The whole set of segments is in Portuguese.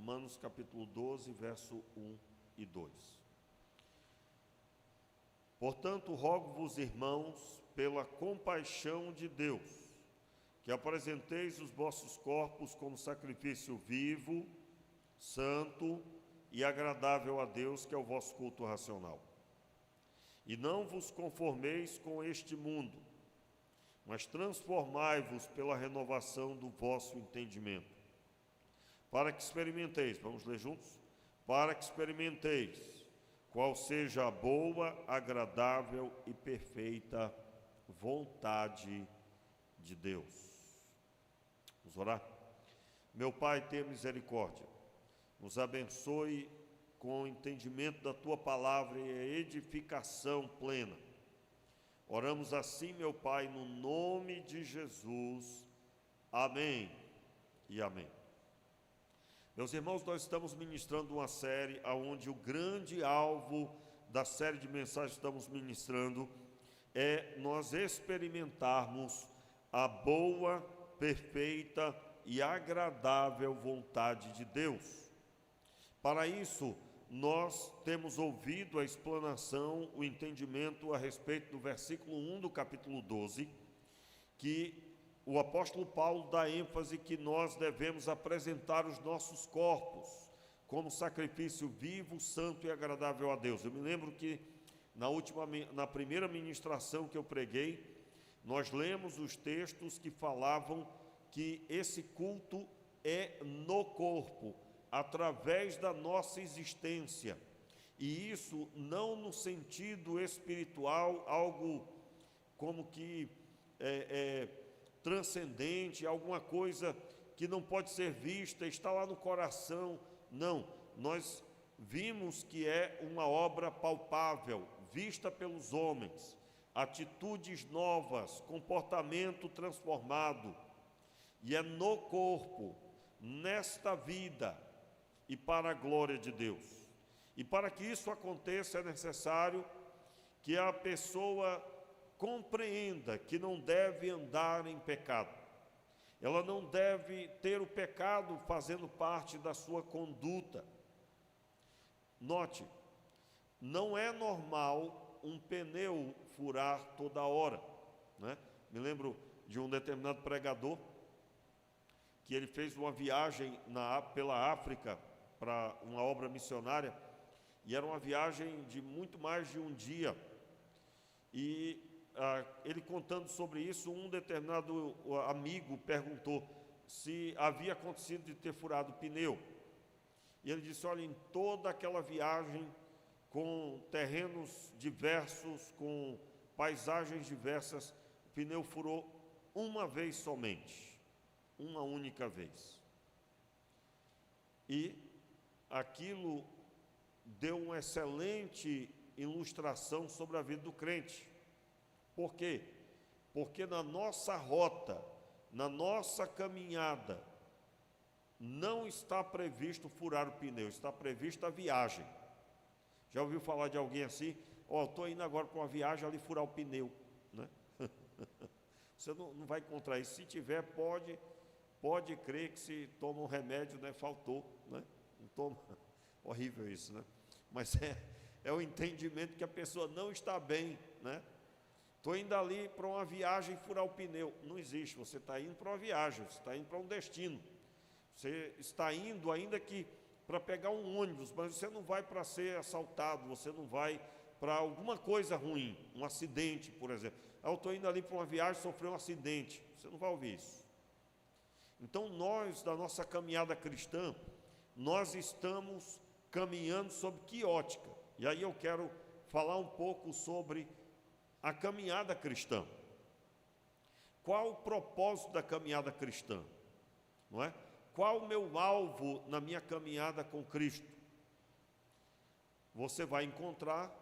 Romanos capítulo 12, verso 1 e 2. Portanto, rogo-vos, irmãos, pela compaixão de Deus, que apresenteis os vossos corpos como sacrifício vivo, santo e agradável a Deus, que é o vosso culto racional. E não vos conformeis com este mundo, mas transformai-vos pela renovação do vosso entendimento, para que experimenteis, vamos ler juntos? Para que experimenteis qual seja a boa, agradável e perfeita vontade de Deus. Vamos orar? Meu Pai, tenha misericórdia, nos abençoe com o entendimento da Tua palavra e a edificação plena. Oramos assim, meu Pai, no nome de Jesus. Amém e amém. Meus irmãos, nós estamos ministrando uma série onde o grande alvo da série de mensagens que estamos ministrando é nós experimentarmos a boa, perfeita e agradável vontade de Deus. Para isso, nós temos ouvido a explanação, o entendimento a respeito do versículo 1 do capítulo 12, que o apóstolo Paulo dá ênfase que nós devemos apresentar os nossos corpos como sacrifício vivo, santo e agradável a Deus. Eu me lembro que na primeira ministração que eu preguei, nós lemos os textos que falavam que esse culto é no corpo, através da nossa existência, e isso não no sentido espiritual, algo como que transcendente, alguma coisa que não pode ser vista, está lá no coração. Não, nós vimos que é uma obra palpável, vista pelos homens, atitudes novas, comportamento transformado, e é no corpo, nesta vida, e para a glória de Deus. E para que isso aconteça é necessário que a pessoa compreenda que não deve andar em pecado. Ela não deve ter o pecado fazendo parte da sua conduta. Note, não é normal um pneu furar toda hora, né? Me lembro de um determinado pregador que ele fez uma viagem pela África para uma obra missionária, e era uma viagem de muito mais de um dia, e ele contando sobre isso, um determinado amigo perguntou se havia acontecido de ter furado o pneu, e ele disse: olha, em toda aquela viagem, com terrenos diversos, com paisagens diversas, o pneu furou uma vez somente, uma única vez. E aquilo deu uma excelente ilustração sobre a vida do crente. Por quê? Porque na nossa rota, na nossa caminhada, não está previsto furar o pneu, está prevista a viagem. Já ouviu falar de alguém assim? Estou indo agora para uma viagem ali furar o pneu, né? Você não vai encontrar isso. Se tiver, pode crer que se toma um remédio, né, faltou, né? Não toma. Horrível isso, né? Mas é o entendimento que a pessoa não está bem, né? Estou indo ali para uma viagem furar o pneu. Não existe, você está indo para uma viagem, você está indo para um destino. Você está indo ainda que para pegar um ônibus, mas você não vai para ser assaltado, você não vai para alguma coisa ruim, um acidente, por exemplo. Eu estou indo ali para uma viagem, sofreu um acidente. Você não vai ouvir isso. Então nós, da nossa caminhada cristã, nós estamos caminhando sob que ótica? E aí eu quero falar um pouco sobre a caminhada cristã. Qual o propósito da caminhada cristã? Não é? Qual o meu alvo na minha caminhada com Cristo? Você vai encontrar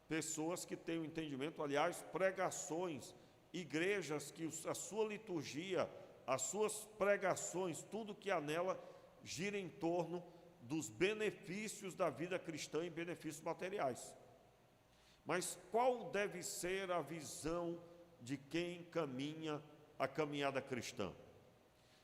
pessoas que têm o entendimento, aliás, pregações, igrejas que a sua liturgia, as suas pregações, tudo que há nela gira em torno dos benefícios da vida cristã e benefícios materiais. Mas qual deve ser a visão de quem caminha a caminhada cristã?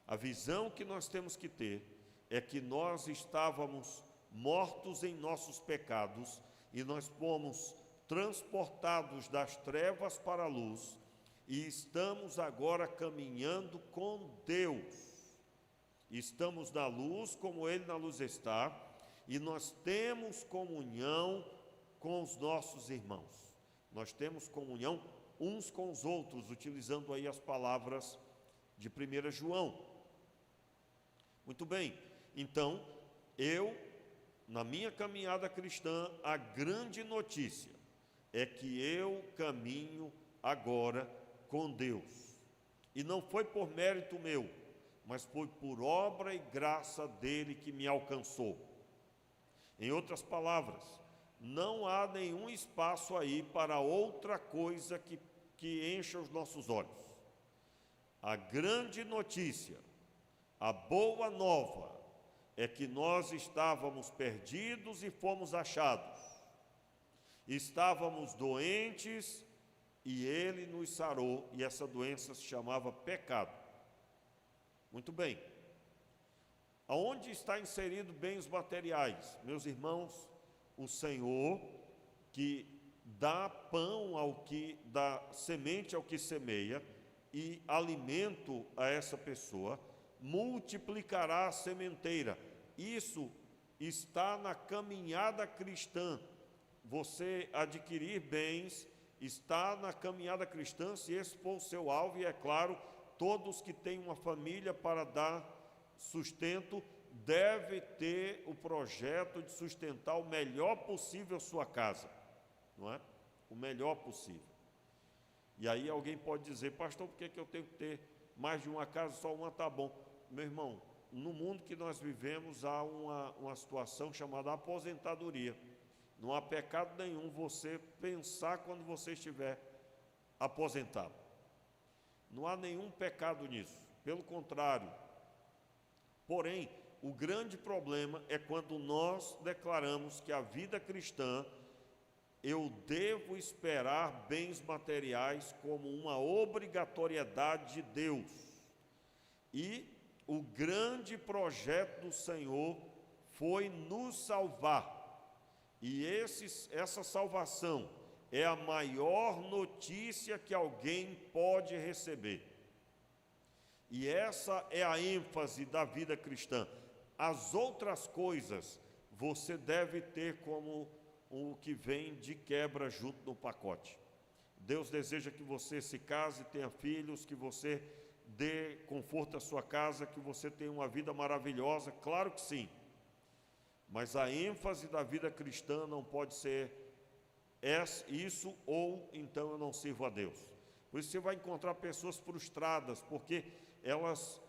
A visão que nós temos que ter é que nós estávamos mortos em nossos pecados e nós fomos transportados das trevas para a luz e estamos agora caminhando com Deus. Estamos na luz como Ele na luz está e nós temos comunhão com os nossos irmãos. Nós temos comunhão uns com os outros, utilizando aí as palavras de 1 João. Muito bem, então, na minha caminhada cristã, a grande notícia é que eu caminho agora com Deus. E não foi por mérito meu, mas foi por obra e graça dele que me alcançou. Em outras palavras, não há nenhum espaço aí para outra coisa que encha os nossos olhos. A grande notícia, a boa nova, é que nós estávamos perdidos e fomos achados. Estávamos doentes e Ele nos sarou, e essa doença se chamava pecado. Muito bem. Aonde está inserido bens materiais? Meus irmãos, o Senhor que dá pão dá semente ao que semeia e alimento a essa pessoa, multiplicará a sementeira. Isso está na caminhada cristã. Você adquirir bens está na caminhada cristã, se esse for o seu alvo, e é claro, todos que têm uma família para dar sustento, deve ter o projeto de sustentar o melhor possível sua casa, não é? O melhor possível. E aí alguém pode dizer, pastor, por que eu tenho que ter mais de uma casa, só uma está bom? Meu irmão, no mundo que nós vivemos há uma situação chamada aposentadoria. Não há pecado nenhum você pensar quando você estiver aposentado. Não há nenhum pecado nisso, pelo contrário. Porém, o grande problema é quando nós declaramos que a vida cristã, eu devo esperar bens materiais como uma obrigatoriedade de Deus. E o grande projeto do Senhor foi nos salvar. E essa salvação é a maior notícia que alguém pode receber. E essa é a ênfase da vida cristã. As outras coisas você deve ter como o que vem de quebra junto no pacote. Deus deseja que você se case, tenha filhos, que você dê conforto à sua casa, que você tenha uma vida maravilhosa, claro que sim. Mas a ênfase da vida cristã não pode ser isso ou então eu não sirvo a Deus. Por isso você vai encontrar pessoas frustradas, porque elas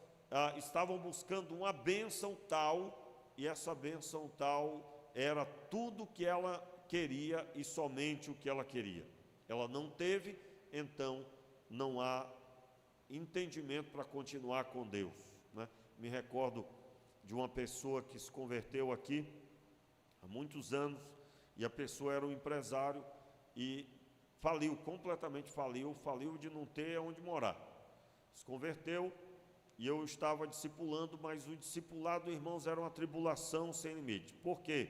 estavam buscando uma bênção tal, e essa bênção tal era tudo que ela queria e somente o que ela queria. Ela não teve, então não há entendimento para continuar com Deus, né? Me recordo de uma pessoa que se converteu aqui há muitos anos, e a pessoa era um empresário e faliu, completamente faliu de não ter onde morar. Se converteu e eu estava discipulando, mas o discipulado, irmãos, era uma tribulação sem limite. Por quê?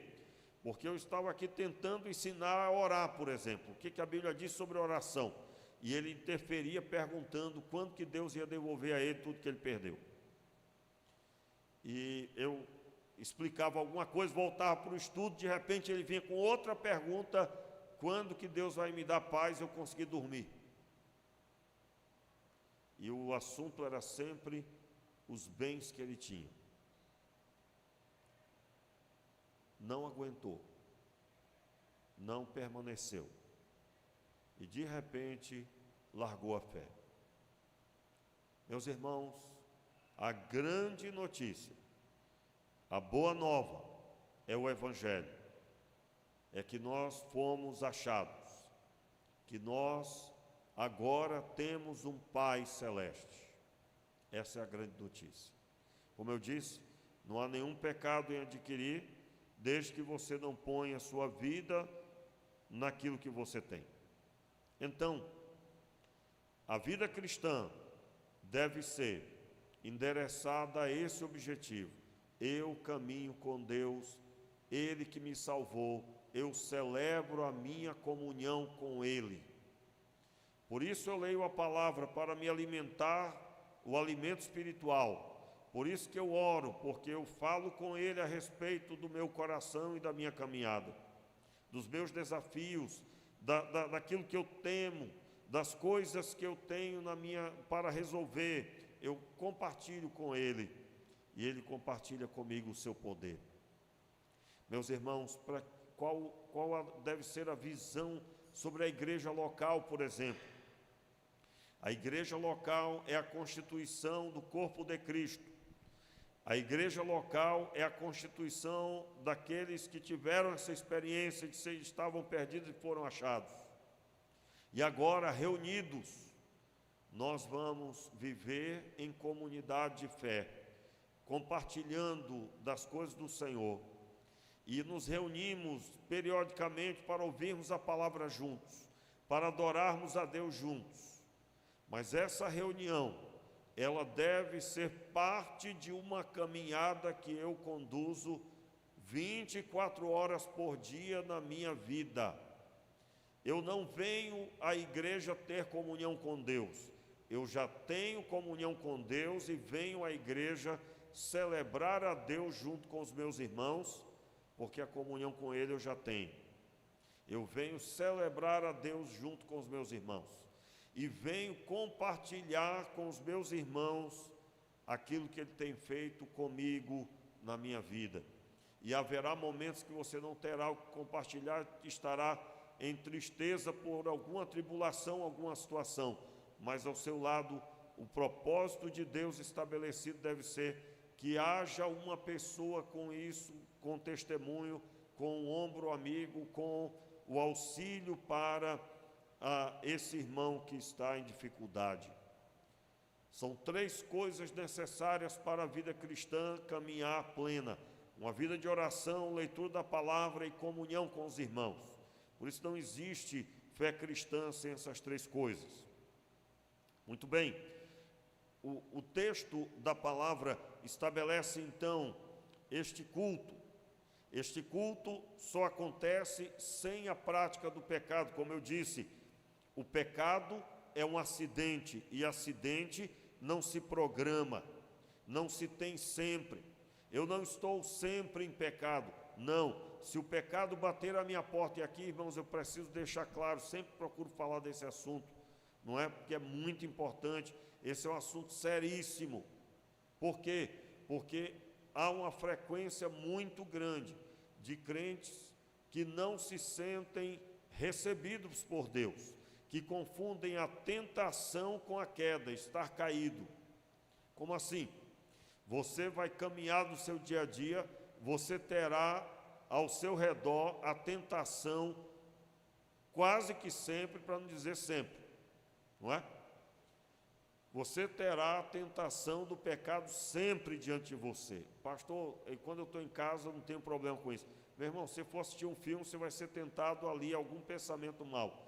Porque eu estava aqui tentando ensinar a orar, por exemplo. O que a Bíblia diz sobre oração? E ele interferia perguntando quando que Deus ia devolver a ele tudo que ele perdeu. E eu explicava alguma coisa, voltava para o estudo, de repente ele vinha com outra pergunta, quando que Deus vai me dar paz, eu consegui dormir? E o assunto era sempre os bens que ele tinha. Não aguentou, não permaneceu, e de repente largou a fé. Meus irmãos, a grande notícia, a boa nova é o Evangelho, é que nós fomos achados, que nós agora temos um Pai Celeste. Essa é a grande notícia. Como eu disse, não há nenhum pecado em adquirir, desde que você não ponha a sua vida naquilo que você tem. Então, a vida cristã deve ser endereçada a esse objetivo, eu caminho com Deus, Ele que me salvou, eu celebro a minha comunhão com Ele. Por isso eu leio a palavra para me alimentar, o alimento espiritual. Por isso que eu oro, porque eu falo com Ele a respeito do meu coração e da minha caminhada, dos meus desafios, daquilo que eu temo, das coisas que eu tenho para resolver. Eu compartilho com Ele e Ele compartilha comigo o seu poder. Meus irmãos, qual deve ser a visão sobre a igreja local, por exemplo? A igreja local é a constituição do corpo de Cristo. A igreja local é a constituição daqueles que tiveram essa experiência de ser, estavam perdidos e foram achados. E agora, reunidos, nós vamos viver em comunidade de fé, compartilhando das coisas do Senhor. E nos reunimos periodicamente para ouvirmos a palavra juntos, para adorarmos a Deus juntos. Mas essa reunião, ela deve ser parte de uma caminhada que eu conduzo 24 horas por dia na minha vida. Eu não venho à igreja ter comunhão com Deus. Eu já tenho comunhão com Deus e venho à igreja celebrar a Deus junto com os meus irmãos, porque a comunhão com Ele eu já tenho. Eu venho celebrar a Deus junto com os meus irmãos. E venho compartilhar com os meus irmãos aquilo que Ele tem feito comigo na minha vida. E haverá momentos que você não terá o que compartilhar, estará em tristeza por alguma tribulação, alguma situação. Mas ao seu lado, o propósito de Deus estabelecido deve ser que haja uma pessoa com isso, com testemunho, com o ombro amigo, com o auxílio para esse irmão que está em dificuldade. São 3 coisas necessárias para a vida cristã caminhar plena: uma vida de oração, leitura da palavra e comunhão com os irmãos. Por isso não existe fé cristã sem essas 3 coisas. Muito bem, o texto da palavra estabelece então este culto. Este culto só acontece sem a prática do pecado. Como eu disse, o pecado é um acidente, e acidente não se programa, não se tem sempre. Eu não estou sempre em pecado, não. Se o pecado bater à minha porta, e aqui, irmãos, eu preciso deixar claro, sempre procuro falar desse assunto, não é? Porque é muito importante, esse é um assunto seríssimo. Por quê? Porque há uma frequência muito grande de crentes que não se sentem recebidos por Deus, que confundem a tentação com a queda, estar caído. Como assim? Você vai caminhar no seu dia a dia, você terá ao seu redor a tentação quase que sempre, para não dizer sempre, não é? Você terá a tentação do pecado sempre diante de você. Pastor, quando eu estou em casa eu não tenho problema com isso. Meu irmão, se for assistir um filme, você vai ser tentado ali algum pensamento mal.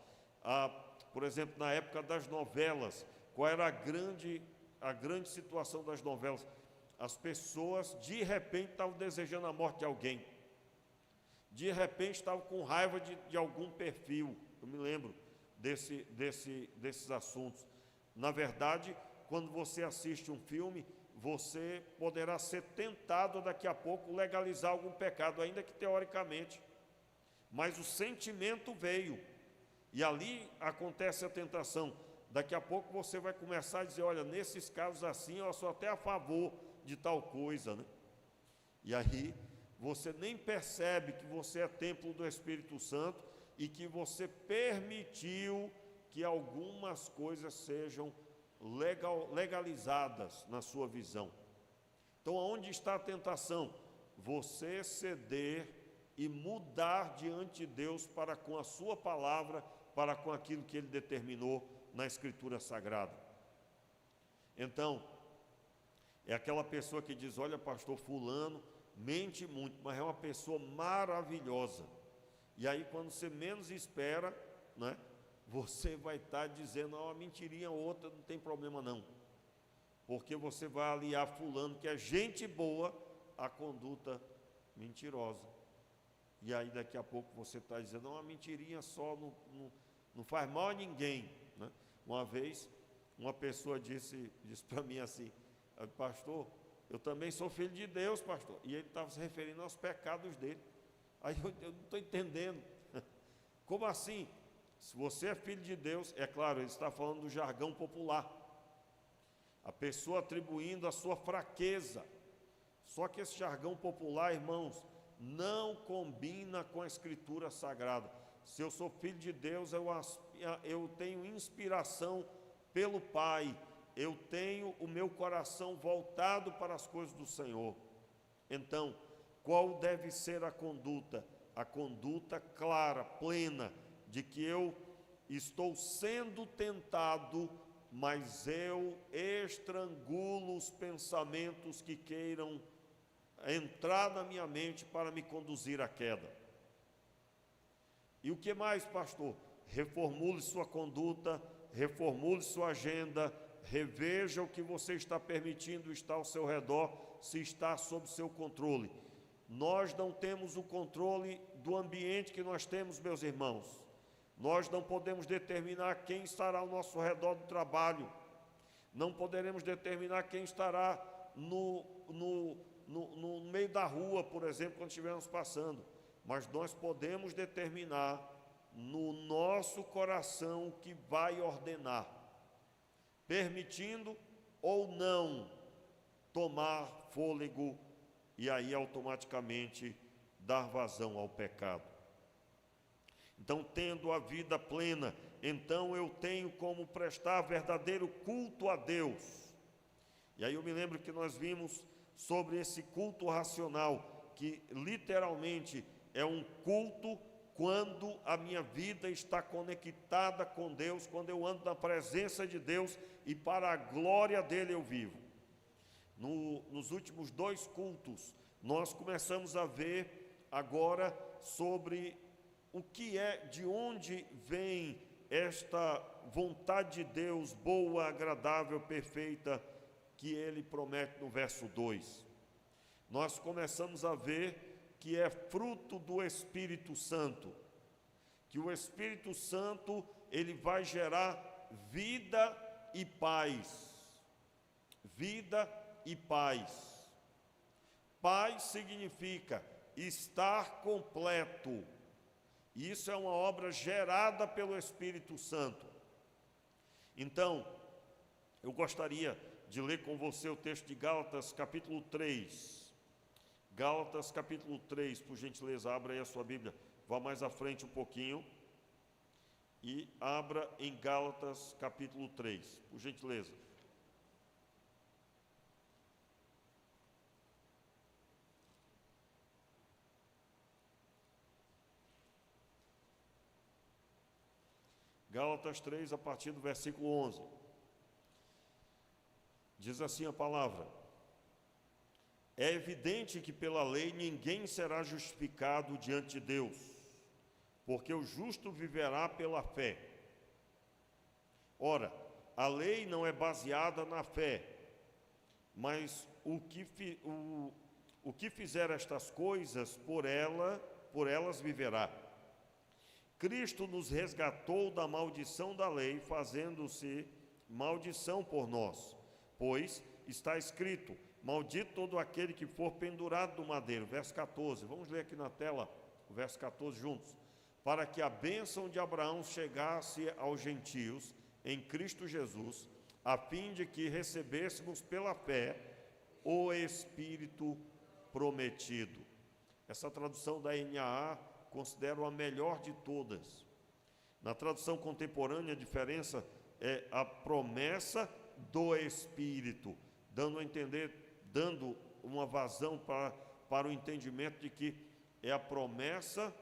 Por exemplo, na época das novelas, qual era a grande situação das novelas? As pessoas, de repente, estavam desejando a morte de alguém. De repente, estavam com raiva de algum perfil. Eu me lembro desses assuntos. Na verdade, quando você assiste um filme, você poderá ser tentado daqui a pouco legalizar algum pecado, ainda que teoricamente. Mas o sentimento veio. E ali acontece a tentação. Daqui a pouco você vai começar a dizer, olha, nesses casos assim, eu sou até a favor de tal coisa, né? E aí você nem percebe que você é templo do Espírito Santo e que você permitiu que algumas coisas sejam legalizadas na sua visão. Então, aonde está a tentação? Você ceder e mudar diante de Deus para com a sua palavra, para com aquilo que Ele determinou na Escritura Sagrada. Então, é aquela pessoa que diz, olha, pastor, fulano mente muito, mas é uma pessoa maravilhosa. E aí, quando você menos espera, né, você vai estar dizendo, uma mentirinha ou outra, não tem problema não. Porque você vai aliar fulano, que é gente boa, a conduta mentirosa. E aí daqui a pouco você está dizendo, uma mentirinha só não faz mal a ninguém, né? Uma vez, uma pessoa disse para mim assim, pastor, eu também sou filho de Deus, pastor. E ele estava se referindo aos pecados dele. Aí eu não estou entendendo. Como assim? Se você é filho de Deus, é claro, ele está falando do jargão popular. A pessoa atribuindo a sua fraqueza. Só que esse jargão popular, irmãos, não combina com a Escritura Sagrada. Se eu sou filho de Deus, eu tenho inspiração pelo Pai. Eu tenho o meu coração voltado para as coisas do Senhor. Então, qual deve ser a conduta? A conduta clara, plena, de que eu estou sendo tentado, mas eu estrangulo os pensamentos que queiram entrar na minha mente para me conduzir à queda. E o que mais, pastor? Reformule sua conduta, reformule sua agenda, reveja o que você está permitindo estar ao seu redor, se está sob seu controle. Nós não temos o controle do ambiente que nós temos, meus irmãos. Nós não podemos determinar quem estará ao nosso redor do trabalho. Não poderemos determinar quem estará no meio da rua, por exemplo, quando estivermos passando. Mas nós podemos determinar no nosso coração o que vai ordenar, permitindo ou não tomar fôlego e aí automaticamente dar vazão ao pecado. Então, tendo a vida plena, então eu tenho como prestar verdadeiro culto a Deus. E aí eu me lembro que nós vimos sobre esse culto racional, que literalmente é um culto quando a minha vida está conectada com Deus, quando eu ando na presença de Deus e para a glória dele eu vivo. Nos últimos 2 cultos, nós começamos a ver agora sobre o que é, de onde vem esta vontade de Deus boa, agradável, perfeita, que ele promete no verso 2. Nós começamos a ver que é fruto do Espírito Santo, que o Espírito Santo, ele vai gerar vida e paz. Vida e paz. Paz significa estar completo. Isso é uma obra gerada pelo Espírito Santo. Então, eu gostaria de ler com você o texto de Gálatas, capítulo 3. Gálatas, capítulo 3, por gentileza, abra aí a sua Bíblia. Vá mais à frente um pouquinho. E abra em Gálatas, capítulo 3, por gentileza. Gálatas 3, a partir do versículo 11. Diz assim a palavra: é evidente que pela lei ninguém será justificado diante de Deus, porque o justo viverá pela fé. Ora, a lei não é baseada na fé, mas o que fizer estas coisas, por elas viverá. Cristo nos resgatou da maldição da lei, fazendo-se maldição por nós, pois está escrito: maldito todo aquele que for pendurado no madeiro. Verso 14, vamos ler aqui na tela o verso 14 juntos. Para que a bênção de Abraão chegasse aos gentios em Cristo Jesus, a fim de que recebêssemos pela fé o Espírito prometido. Essa tradução da NAA considero a melhor de todas. Na tradução contemporânea, a diferença é a promessa do Espírito, dando a entender, dando uma vazão para o entendimento de que é a promessa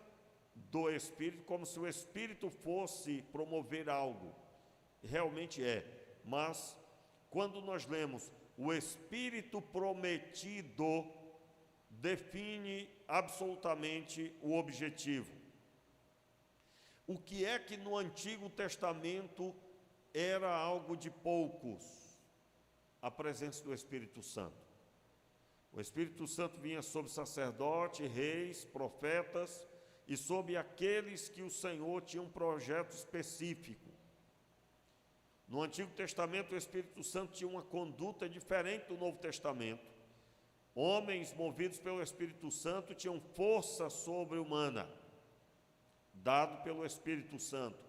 do Espírito, como se o Espírito fosse promover algo. Realmente é, mas quando nós lemos o Espírito prometido, define absolutamente o objetivo. O que é que no Antigo Testamento era algo de poucos? A presença do Espírito Santo. O Espírito Santo vinha sobre sacerdotes, reis, profetas e sobre aqueles que o Senhor tinha um projeto específico. No Antigo Testamento, o Espírito Santo tinha uma conduta diferente do Novo Testamento. Homens movidos pelo Espírito Santo tinham força sobre-humana, dado pelo Espírito Santo.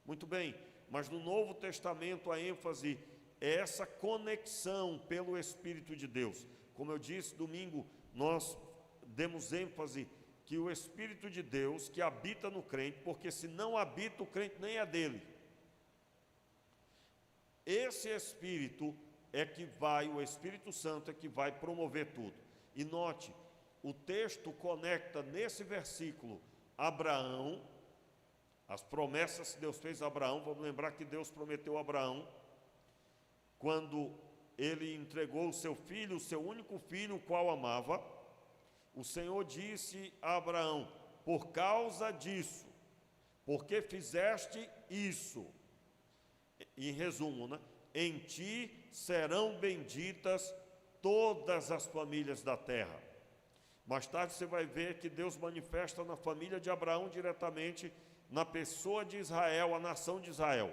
Muito bem, mas no Novo Testamento a ênfase é essa conexão pelo Espírito de Deus. Como eu disse, domingo nós demos ênfase que o Espírito de Deus que habita no crente, porque se não habita o crente nem é dele. Esse Espírito o Espírito Santo é que vai promover tudo. E note, o texto conecta nesse versículo Abraão, as promessas que Deus fez a Abraão. Vamos lembrar que Deus prometeu a Abraão, quando ele entregou o seu filho, o seu único filho, o qual amava. O Senhor disse a Abraão: por causa disso, porque fizeste isso, em resumo, né? Em ti serão benditas todas as famílias da terra. Mais tarde você vai ver que Deus manifesta na família de Abraão diretamente, na pessoa de Israel, a nação de Israel.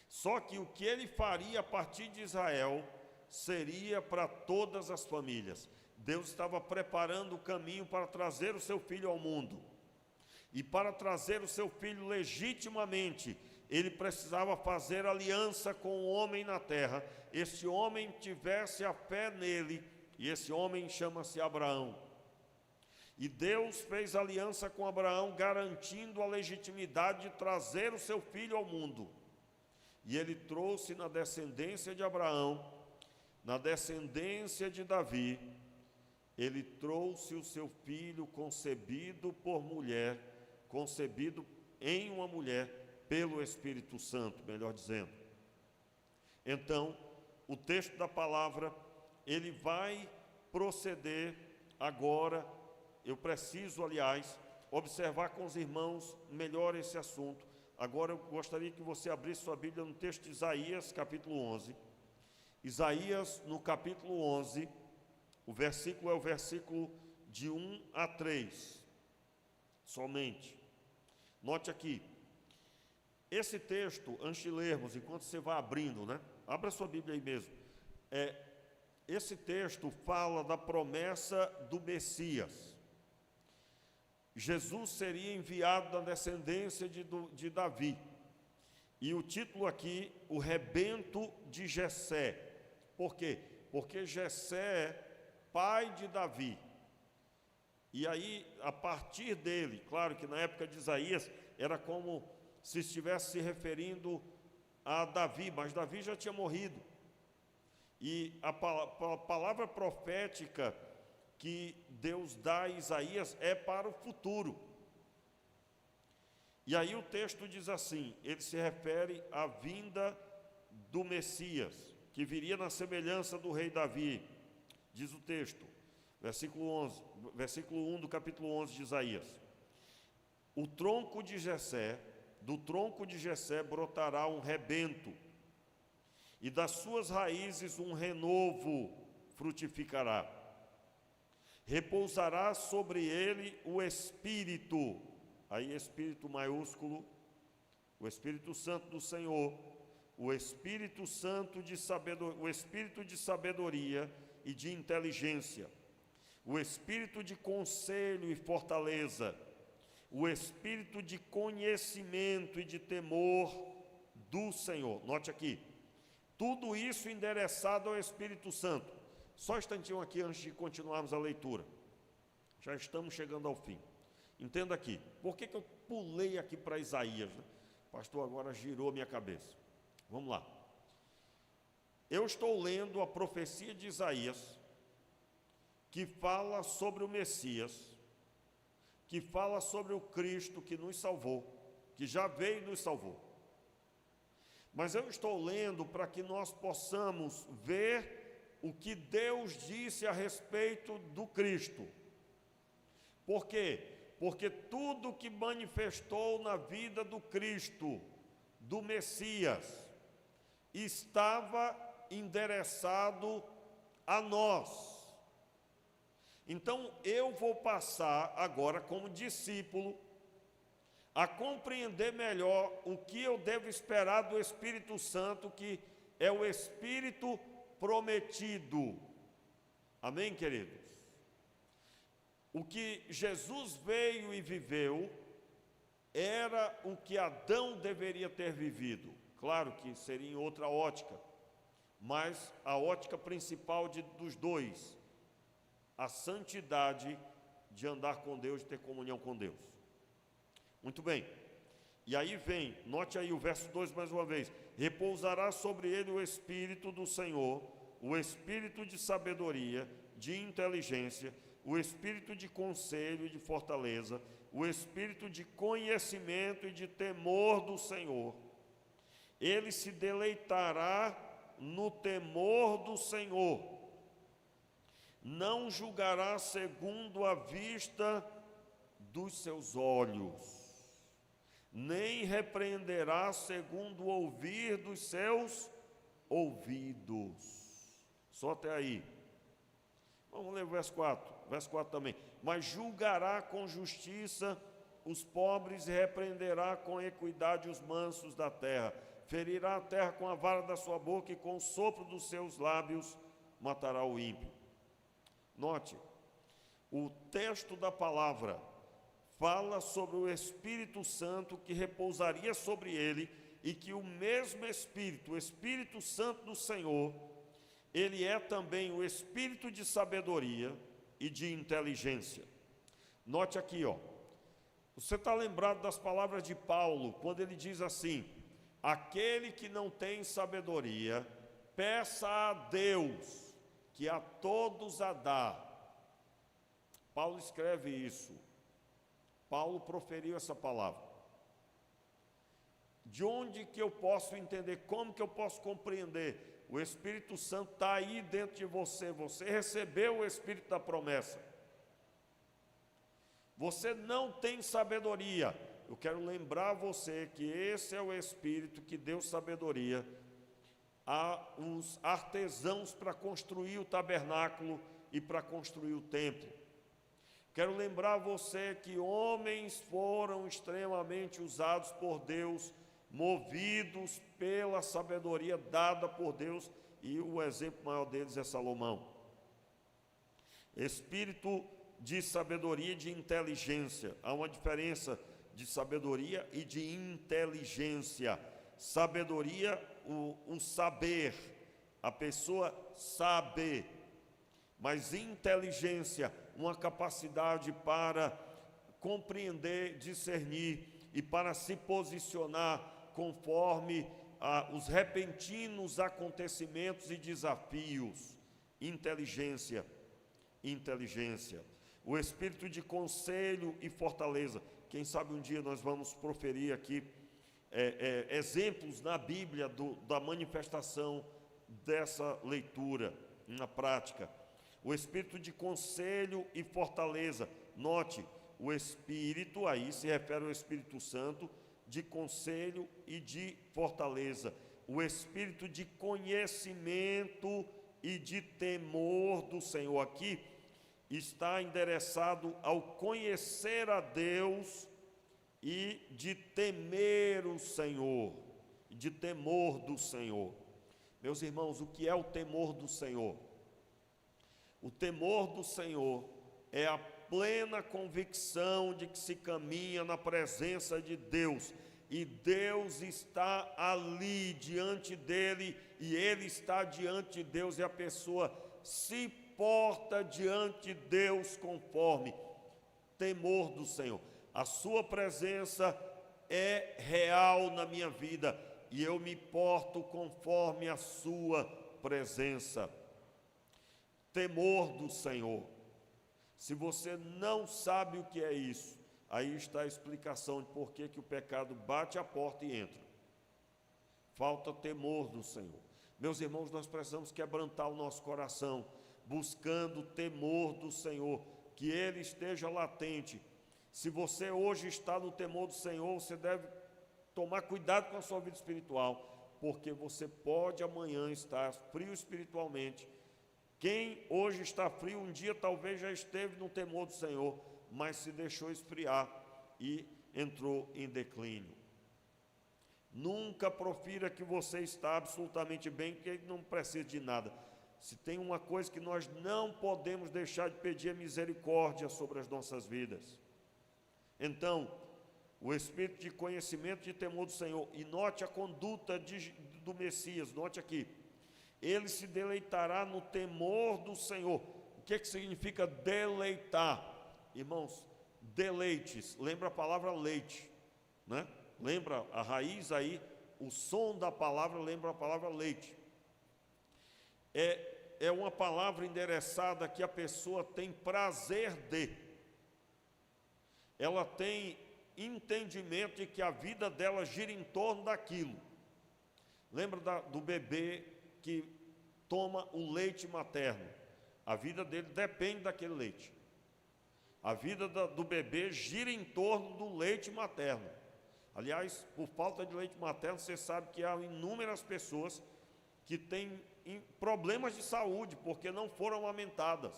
Só que o que ele faria a partir de Israel seria para todas as famílias. Deus estava preparando o caminho para trazer o seu filho ao mundo. E para trazer o seu filho legitimamente, ele precisava fazer aliança com o homem na terra. Esse homem tivesse a fé nele, e esse homem chama-se Abraão. E Deus fez aliança com Abraão, garantindo a legitimidade de trazer o seu filho ao mundo. E ele trouxe na descendência de Abraão, na descendência de Davi, ele trouxe o seu filho concebido por mulher, concebido em uma mulher, pelo Espírito Santo, melhor dizendo. Então, o texto da palavra, ele vai proceder agora. Eu preciso, aliás, observar com os irmãos melhor esse assunto. Agora eu gostaria que você abrisse sua Bíblia no texto de Isaías, capítulo 11. Isaías, no capítulo 11, o versículo é o versículo de 1 a 3, somente. Note aqui, esse texto, antes de lermos, enquanto você vai abrindo, né? Abra sua Bíblia aí mesmo. Esse texto fala da promessa do Messias. Jesus seria enviado da descendência de Davi. E o título aqui, o rebento de Jessé. Por quê? Porque Jessé é pai de Davi. E aí, a partir dele, claro que na época de Isaías, era como se estivesse se referindo a Davi, mas Davi já tinha morrido. E a palavra profética que Deus dá a Isaías é para o futuro. E aí o texto diz assim, ele se refere à vinda do Messias, que viria na semelhança do rei Davi. Diz o texto, versículo 1 do capítulo 11 de Isaías. O tronco de Jessé, do tronco de Jessé brotará um rebento, e das suas raízes um renovo frutificará. Repousará sobre ele o Espírito, aí Espírito maiúsculo, o Espírito Santo do Senhor, o Espírito Santo de sabedoria, o Espírito de sabedoria e de inteligência, o Espírito de conselho e fortaleza, o Espírito de conhecimento e de temor do Senhor. Note aqui, tudo isso endereçado ao Espírito Santo. Só um instantinho aqui antes de continuarmos a leitura. Já estamos chegando ao fim. Entenda aqui, por que eu pulei aqui para Isaías, né? O pastor agora girou minha cabeça. Vamos lá. Eu estou lendo a profecia de Isaías, que fala sobre o Messias, que fala sobre o Cristo que nos salvou, que já veio e nos salvou. Mas eu estou lendo para que nós possamos ver o que Deus disse a respeito do Cristo. Por quê? Porque tudo que manifestou na vida do Cristo, do Messias, estava endereçado a nós. Então, eu vou passar agora, como discípulo, a compreender melhor o que eu devo esperar do Espírito Santo, que é o Espírito prometido. Amém, queridos? O que Jesus veio e viveu era o que Adão deveria ter vivido. Claro que seria em outra ótica, mas a ótica principal dos dois, a santidade de andar com Deus, de ter comunhão com Deus. Muito bem, e aí vem, note aí o verso 2 mais uma vez: repousará sobre ele o Espírito do Senhor, o Espírito de sabedoria, de inteligência, o Espírito de conselho e de fortaleza, o Espírito de conhecimento e de temor do Senhor. Ele se deleitará no temor do Senhor, não julgará segundo a vista dos seus olhos, nem repreenderá segundo o ouvir dos seus ouvidos. Só até aí. Vamos ler o verso 4. Verso 4 também. Mas julgará com justiça os pobres e repreenderá com equidade os mansos da terra. Ferirá a terra com a vara da sua boca e com o sopro dos seus lábios matará o ímpio. Note, o texto da palavra fala sobre o Espírito Santo que repousaria sobre ele, e que o mesmo Espírito, o Espírito Santo do Senhor, ele é também o Espírito de sabedoria e de inteligência. Note aqui, você está lembrado das palavras de Paulo, quando ele diz assim: aquele que não tem sabedoria, peça a Deus, que a todos a dá. Paulo escreve isso. Paulo proferiu essa palavra. De onde que eu posso entender? Como que eu posso compreender? O Espírito Santo está aí dentro de você. Você recebeu o Espírito da promessa. Você não tem sabedoria. Eu quero lembrar você que esse é o Espírito que deu sabedoria aos artesãos para construir o tabernáculo e para construir o templo. Quero lembrar você que homens foram extremamente usados por Deus, movidos pela sabedoria dada por Deus, e o exemplo maior deles é Salomão. Espírito de sabedoria e de inteligência. Há uma diferença de sabedoria e de inteligência. Sabedoria, o saber, a pessoa sabe, mas inteligência, uma capacidade para compreender, discernir e para se posicionar conforme os repentinos acontecimentos e desafios. Inteligência. O espírito de conselho e fortaleza. Quem sabe um dia nós vamos proferir aqui exemplos na Bíblia da manifestação dessa leitura na prática. O espírito de conselho e fortaleza. Note, o espírito, aí se refere ao Espírito Santo, de conselho e de fortaleza. O espírito de conhecimento e de temor do Senhor. Aqui está endereçado ao conhecer a Deus e de temer o Senhor, de temor do Senhor. Meus irmãos, o que é o temor do Senhor? O temor do Senhor é a plena convicção de que se caminha na presença de Deus, e Deus está ali diante dele, e ele está diante de Deus, e a pessoa se porta diante de Deus conforme temor do Senhor. A sua presença é real na minha vida, e eu me porto conforme a sua presença. Temor do Senhor. Se você não sabe o que é isso, aí está a explicação de por que o pecado bate a porta e entra. Falta temor do Senhor. Meus irmãos, nós precisamos quebrantar o nosso coração, buscando o temor do Senhor, que ele esteja latente. Se você hoje está no temor do Senhor, você deve tomar cuidado com a sua vida espiritual, porque você pode amanhã estar frio espiritualmente, Quem hoje está frio, um dia talvez já esteve no temor do Senhor, mas se deixou esfriar e entrou em declínio. Nunca profira que você está absolutamente bem, que não precisa de nada. Se tem uma coisa que nós não podemos deixar de pedir, é misericórdia sobre as nossas vidas. Então, o espírito de conhecimento e de temor do Senhor, e note a conduta do Messias, note aqui, ele se deleitará no temor do Senhor. O que significa deleitar? Irmãos, deleites, lembra a palavra leite, né? Lembra a raiz aí, o som da palavra lembra a palavra leite. É uma palavra endereçada que a pessoa tem prazer de. Ela tem entendimento de que a vida dela gira em torno daquilo. Lembra do bebê que toma o leite materno? A vida dele depende daquele leite. A vida do bebê gira em torno do leite materno. Aliás, por falta de leite materno, você sabe que há inúmeras pessoas que têm problemas de saúde, porque não foram amamentadas.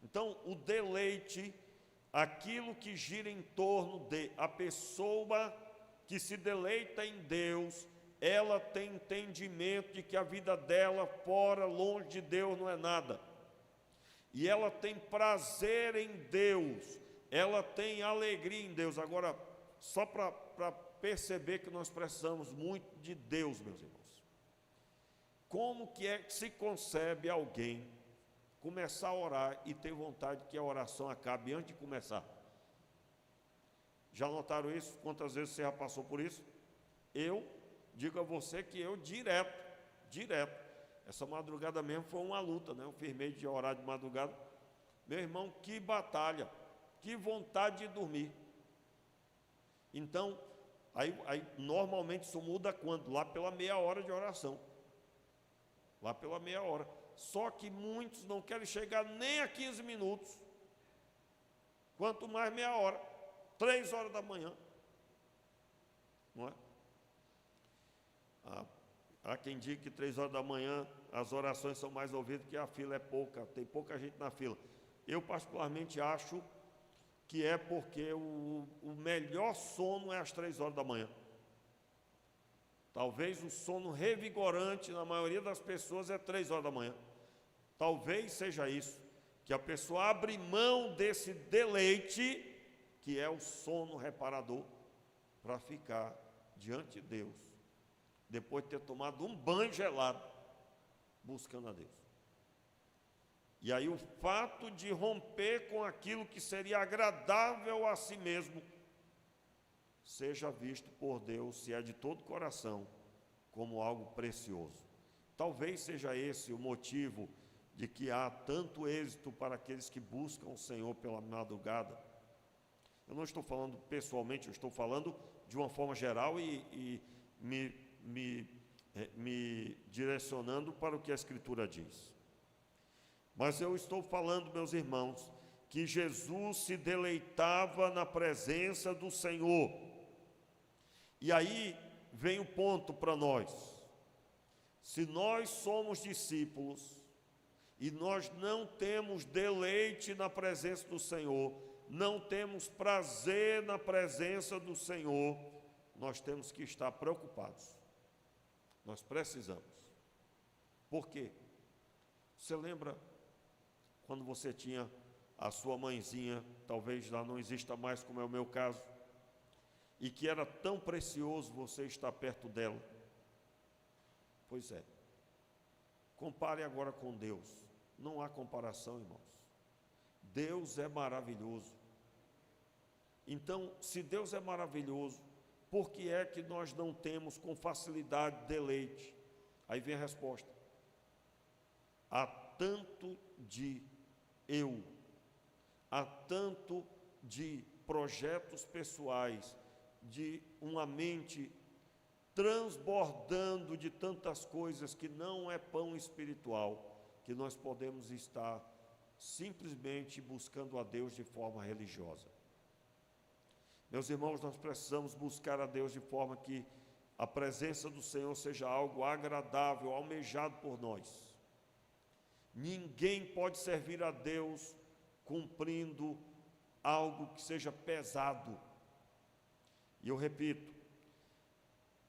Então, o deleite, aquilo que gira em torno de, a pessoa que se deleita em Deus, ela tem entendimento de que a vida dela, fora, longe de Deus, não é nada. E ela tem prazer em Deus, ela tem alegria em Deus. Agora, só para perceber que nós precisamos muito de Deus, meus irmãos. Como que é que se concebe alguém começar a orar e ter vontade que a oração acabe antes de começar? Já notaram isso? Quantas vezes você já passou por isso? Eu digo a você que eu direto, essa madrugada mesmo foi uma luta, né? Eu firmei de orar de madrugada. Meu irmão, que batalha, que vontade de dormir. Então, aí normalmente isso muda quando? Lá pela meia hora de oração. Lá pela meia hora. Só que muitos não querem chegar nem a 15 minutos. Quanto mais meia hora. 3 horas da manhã. Não é? Há quem diga que 3 horas da manhã as orações são mais ouvidas, que a fila é pouca, tem pouca gente na fila. Eu particularmente acho que é porque o melhor sono é às 3 horas da manhã. Talvez o sono revigorante na maioria das pessoas é 3 horas da manhã. Talvez seja isso, que a pessoa abre mão desse deleite, que é o sono reparador, para ficar diante de Deus, depois de ter tomado um banho gelado, buscando a Deus. E aí o fato de romper com aquilo que seria agradável a si mesmo, seja visto por Deus, se é de todo o coração, como algo precioso. Talvez seja esse o motivo de que há tanto êxito para aqueles que buscam o Senhor pela madrugada. Eu não estou falando pessoalmente, eu estou falando de uma forma geral e me direcionando para o que a Escritura diz. Mas eu estou falando, meus irmãos, que Jesus se deleitava na presença do Senhor. E aí vem o ponto para nós. Se nós somos discípulos e nós não temos deleite na presença do Senhor, não temos prazer na presença do Senhor, nós temos que estar preocupados. Nós precisamos. Por quê? Você lembra quando você tinha a sua mãezinha, talvez já não exista mais, como é o meu caso, e que era tão precioso você estar perto dela? Pois é. Compare agora com Deus. Não há comparação, irmãos. Deus é maravilhoso. Então, se Deus é maravilhoso, por que é que nós não temos com facilidade deleite? Aí vem a resposta. Há tanto de eu, há tanto de projetos pessoais, de uma mente transbordando de tantas coisas que não é pão espiritual, que nós podemos estar simplesmente buscando a Deus de forma religiosa. Meus irmãos, nós precisamos buscar a Deus de forma que a presença do Senhor seja algo agradável, almejado por nós. Ninguém pode servir a Deus cumprindo algo que seja pesado. E eu repito,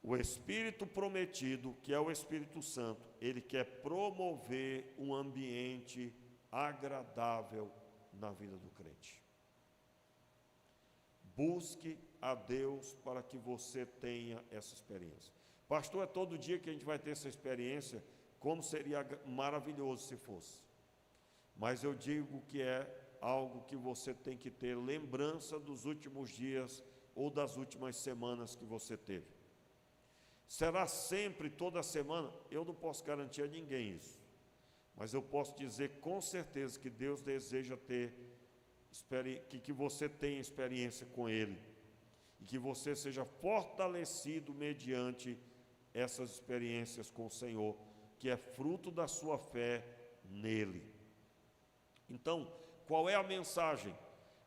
o Espírito prometido, que é o Espírito Santo, ele quer promover um ambiente agradável na vida do crente. Busque a Deus para que você tenha essa experiência. Pastor, é todo dia que a gente vai ter essa experiência? Como seria maravilhoso se fosse. Mas eu digo que é algo que você tem que ter lembrança dos últimos dias ou das últimas semanas que você teve. Será sempre, toda semana? Eu não posso garantir a ninguém isso. Mas eu posso dizer com certeza que Deus deseja que você tenha experiência com Ele. E que você seja fortalecido mediante essas experiências com o Senhor, que é fruto da sua fé nele. Então, qual é a mensagem?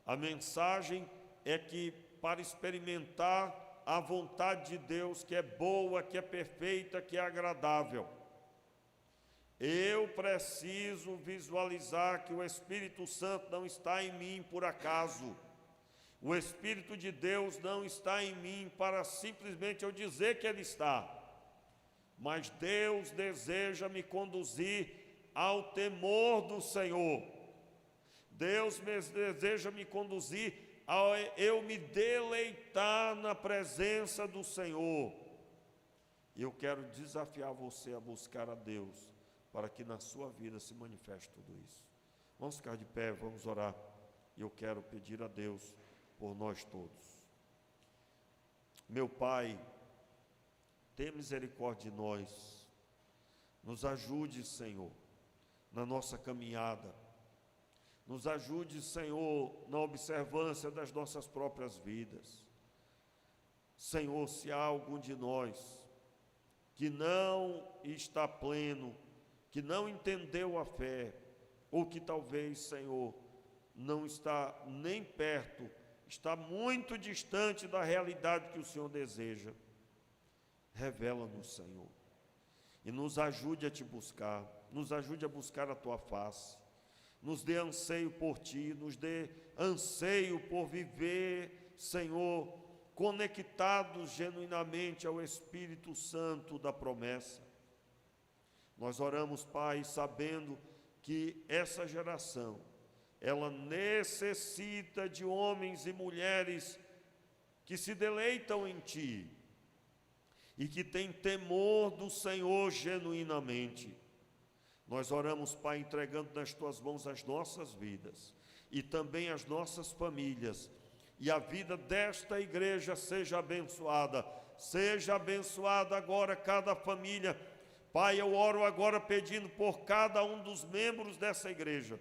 A mensagem é que para experimentar a vontade de Deus, que é boa, que é perfeita, que é agradável, eu preciso visualizar que o Espírito Santo não está em mim por acaso. O Espírito de Deus não está em mim para simplesmente eu dizer que Ele está. Mas Deus deseja me conduzir ao temor do Senhor. Deus deseja me conduzir a eu me deleitar na presença do Senhor. E eu quero desafiar você a buscar a Deus, para que na sua vida se manifeste tudo isso. Vamos ficar de pé, vamos orar. E eu quero pedir a Deus por nós todos. Meu Pai, tenha misericórdia de nós. Nos ajude, Senhor, na nossa caminhada. Nos ajude, Senhor, na observância das nossas próprias vidas. Senhor, se há algum de nós que não está pleno, que não entendeu a fé, ou que talvez, Senhor, não está nem perto, está muito distante da realidade que o Senhor deseja, revela-nos, Senhor, e nos ajude a te buscar, nos ajude a buscar a tua face, nos dê anseio por ti, nos dê anseio por viver, Senhor, conectados genuinamente ao Espírito Santo da promessa. Nós oramos, Pai, sabendo que essa geração, ela necessita de homens e mulheres que se deleitam em Ti e que têm temor do Senhor genuinamente. Nós oramos, Pai, entregando nas Tuas mãos as nossas vidas e também as nossas famílias, e a vida desta igreja seja abençoada agora cada família. Pai, eu oro agora pedindo por cada um dos membros dessa igreja,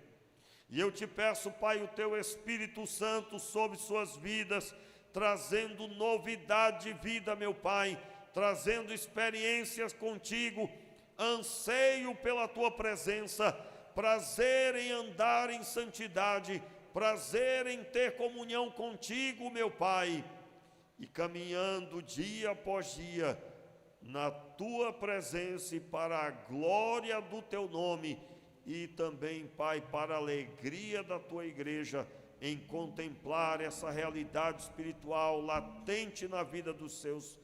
e eu te peço, Pai, o Teu Espírito Santo sobre suas vidas, trazendo novidade de vida, meu Pai, trazendo experiências contigo, anseio pela Tua presença, prazer em andar em santidade, prazer em ter comunhão contigo, meu Pai, e caminhando dia após dia na Tua presença e para a glória do Teu nome, e também, Pai, para a alegria da Tua igreja, em contemplar essa realidade espiritual latente na vida dos seus